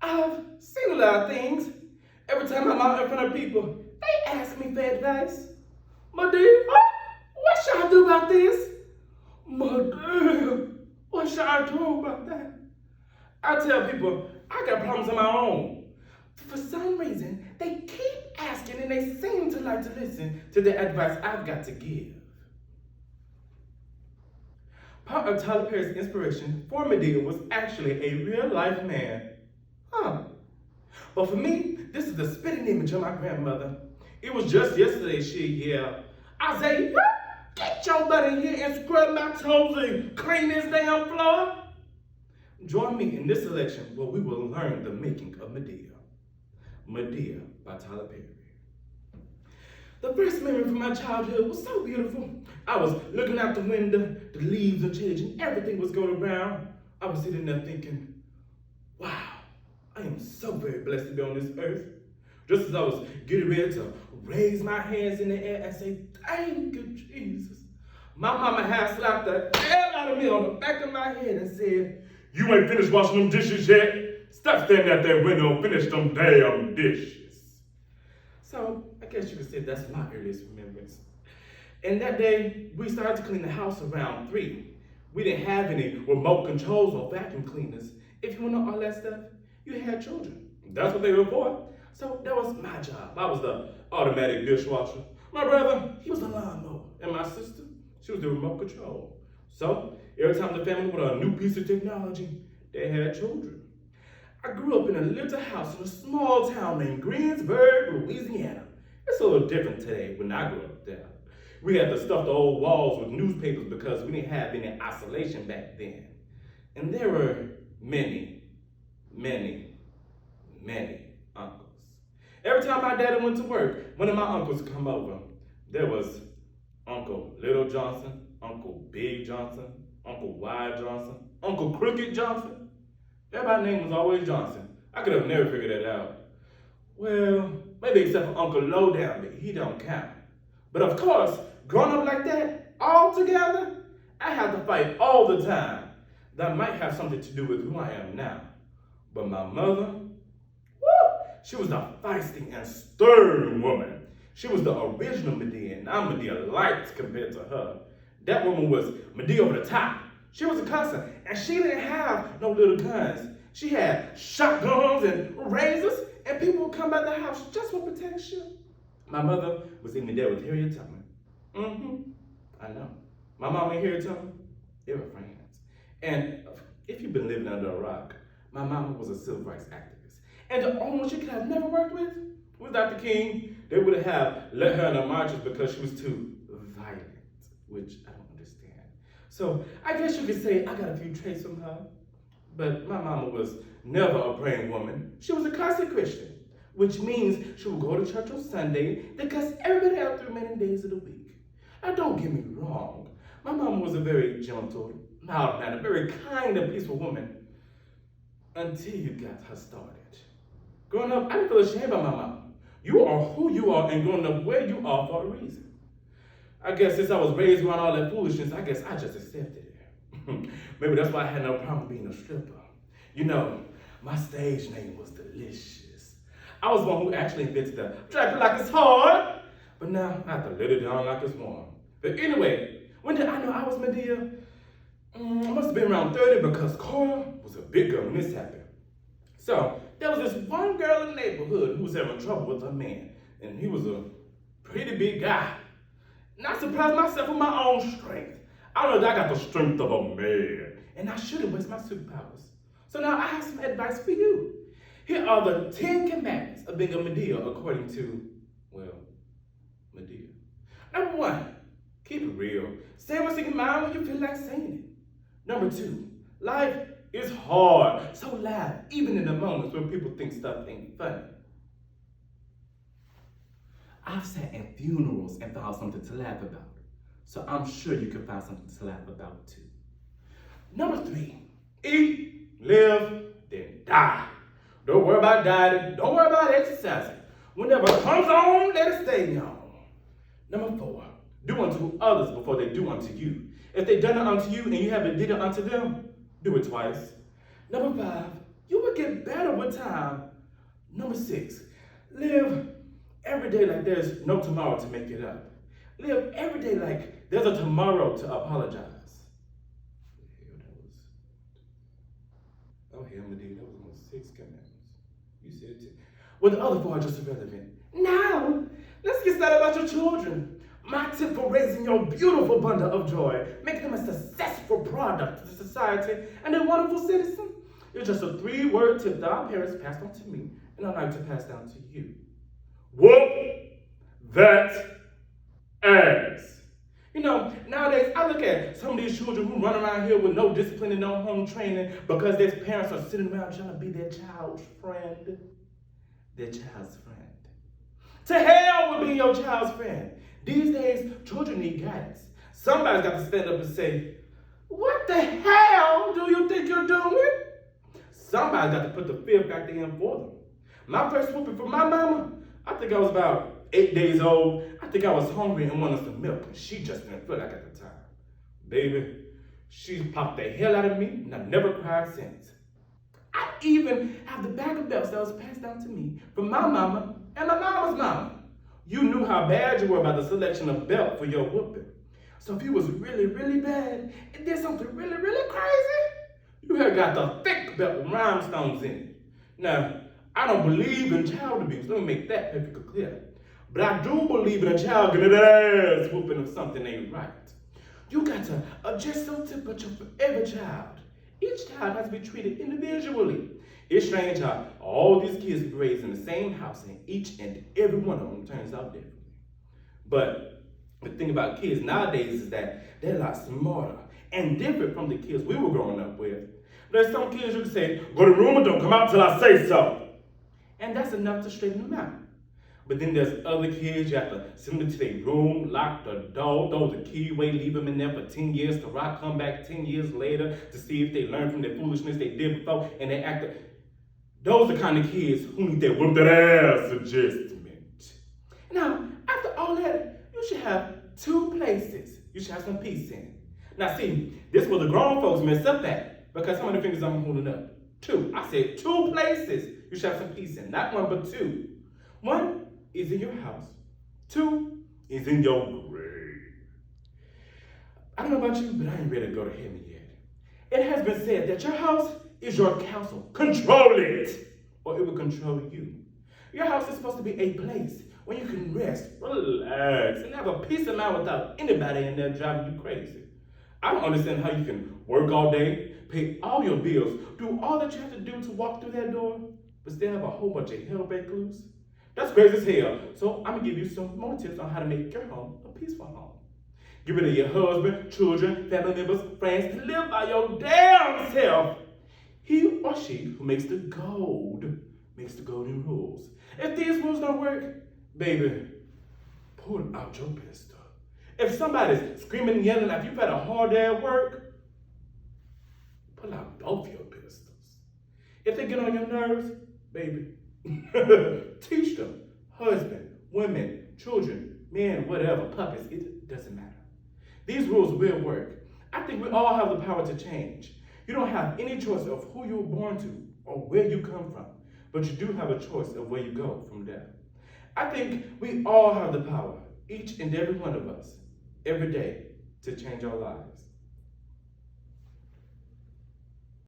I've seen a lot of things. Every time I'm out in front of people, they ask me for advice. My dear, what should I do about this? My dear, what should I do about that? I tell people I got problems of my own. For some reason, they keep asking and they seem to like to listen to the advice I've got to give. Part of Tyler Perry's inspiration for Madea was actually a real-life man. But for me, this is the spitting image of my grandmother. It was just yesterday she yelled, Isaiah, get your butt in here and scrub my toes and clean this damn floor. Join me in this selection where we will learn the making of Madea. Madea by Tyler Perry. The first memory from my childhood was so beautiful. I was looking out the window, the leaves were changing, everything was going around. I was sitting there thinking, wow, I am so very blessed to be on this earth. Just as I was getting ready to raise my hands in the air and say, thank you, Jesus, my mama had slapped the hell out of me on the back of my head and said, you ain't finished washing them dishes yet? Stop standing at that window and finish them damn dishes. So I guess you could say that's my earliest remembrance. And that day, we started to clean the house around 3. We didn't have any remote controls or vacuum cleaners. If you want to know all that stuff, you had children. That's what they were for. So that was my job. I was the automatic dishwasher. My brother, he was the lawnmower. And my sister, she was the remote control. So every time the family wanted a new piece of technology, they had children. I grew up in a little house in a small town named Greensburg, Louisiana. It's a little different today when I grew up there. We had to stuff the old walls with newspapers because we didn't have any isolation back then. And there were many, many, many uncles. Every time my daddy went to work, one of my uncles would come over. There was Uncle Little Johnson, Uncle Big Johnson, Uncle Wide Johnson, Uncle Crooked Johnson. Everybody's name was always Johnson. I could have never figured that out. Well, maybe except for Uncle Lowdown, but he don't count. But of course, growing up like that, all together, I had to fight all the time. That might have something to do with who I am now. But my mother, she was a feisty and stern woman. She was the original Madea, and I'm Madea light compared to her. That woman was Madea over the top. She was a cusser, and she didn't have no little guns. She had shotguns and razors, and people would come by the house just for protection. My mother was in there with Harriet Tubman. I know. My mom and Harriet Tubman, they were friends. And if you've been living under a rock, my mama was a civil rights activist. And the only one she could have never worked with was Dr. King. They would have let her in the marches because she was too violent, which I don't understand. So I guess you could say I got a few traits from her. But my mama was never a praying woman. She was a classic Christian, which means she would go to church on Sunday and cuss everybody out the remaining days of the week. Now don't get me wrong. My mama was a very gentle, mild-mannered, very kind and peaceful woman until you got her started. Growing up, I didn't feel ashamed about my mama. You are who you are and growing up where you are for a reason. I guess since I was raised around all that foolishness, I guess I just accepted it. Maybe that's why I had no problem being a stripper. You know, my stage name was Delicious. I was the one who actually invented the drag it like it's hard, but now I have to let it down like it's warm. But anyway, when did I know I was Madea? I must have been around 30 because Cora was a big girl when this happened. So there was this one girl in the neighborhood who was having trouble with her man, and he was a pretty big guy. And I surprised myself with my own strength. I don't know that I got the strength of a man, and I shouldn't waste my superpowers. So now I have some advice for you. Here are the 10 commandments of being a Madea according to, well, Madea. Number 1, keep it real. Say what's in your mind when you feel like saying it. Number 2, life is hard, so laugh, even in the moments when people think stuff ain't funny. I've sat in funerals and found something to laugh about, so I'm sure you can find something to laugh about too. Number 3, eat, live, then die. Don't worry about dieting, don't worry about exercising. Whenever it comes on, let it stay on. Number 4, do unto others before they do unto you. If they done it unto you and you haven't did it unto them, do it twice. Number 5, You will get better with time. Number 6, live every day like there's no tomorrow to make it up. Live every day like there's a tomorrow to apologize. Oh, hell, Medea, that was on 6 commandments. You said 10. Well, the other 4 are just irrelevant. Now, let's get started about your children. My tip for raising your beautiful bundle of joy, making them a successful product to society and a wonderful citizen. It's just a 3-word tip that our parents passed on to me, and I'd like to pass down to you. Whoop that ass. You know, nowadays I look at some of these children who run around here with no discipline and no home training because their parents are sitting around trying to be their child's friend. Their child's friend. To hell with being your child's friend. These days, children need guidance. Somebody's got to stand up and say, what the hell do you think you're doing? Somebody's got to put the fear factor in for them. My first whooping from my mama, I think I was about 8 days old. I think I was hungry and wanted some milk, and she just didn't feel like at the time. Baby, she popped the hell out of me, and I've never cried since. I even have the bag of belts that was passed down to me from my mama and my mama's mama. You knew how bad you were about the selection of belt for your whooping. So if you was really, really bad and did something really, really crazy, you had got the thick belt with rhinestones in it. Now, I don't believe in child abuse. Let me make that perfectly clear. But I do believe in a child getting an ass whooping if something ain't right. You got to adjust your temperature for every child. Each child has to be treated individually. It's strange how all these kids be raised in the same house and each and every one of them turns out differently. But the thing about kids nowadays is that they're a lot smarter and different from the kids we were growing up with. There's some kids you can say, go to the room and don't come out till I say so. And that's enough to straighten them out. But then there's other kids, you have to send them to their room, lock the door, throw the key away, leave them in there for 10 years to rock, come back 10 years later to see if they learn from their foolishness they did before, and they act. Those are the kind of kids who need that whoop that ass adjustment. Now, after all that, you should have 2 places you should have some peace in. Now see, this was the grown folks mess up at, because how many fingers I'm holding up? 2. I said 2 places you should have some peace in, not 1 but 2. 1 is in your house. 2 is in your grave. I don't know about you, but I ain't ready to go to heaven yet. It has been said that your house is your castle. Control it, or it will control you. Your house is supposed to be a place where you can rest, relax, and have a peace of mind without anybody in there driving you crazy. I don't understand how you can work all day, pay all your bills, do all that you have to do to walk through that door, but still have a whole bunch of hell break loose. That's crazy as hell. So I'm gonna give you some more tips on how to make your home a peaceful home. Get rid of your husband, children, family members, friends, and live by your damn self. He or she who makes the golden rules. If these rules don't work, baby, pull out your pistol. If somebody's screaming and yelling like you've had a hard day at work, pull out both your pistols. If they get on your nerves, baby, teach them. Husband, women, children, men, whatever, puppets, it doesn't matter. These rules will work. I think we all have the power to change. You don't have any choice of who you were born to or where you come from, but you do have a choice of where you go from there. I think we all have the power, each and every one of us, every day, to change our lives.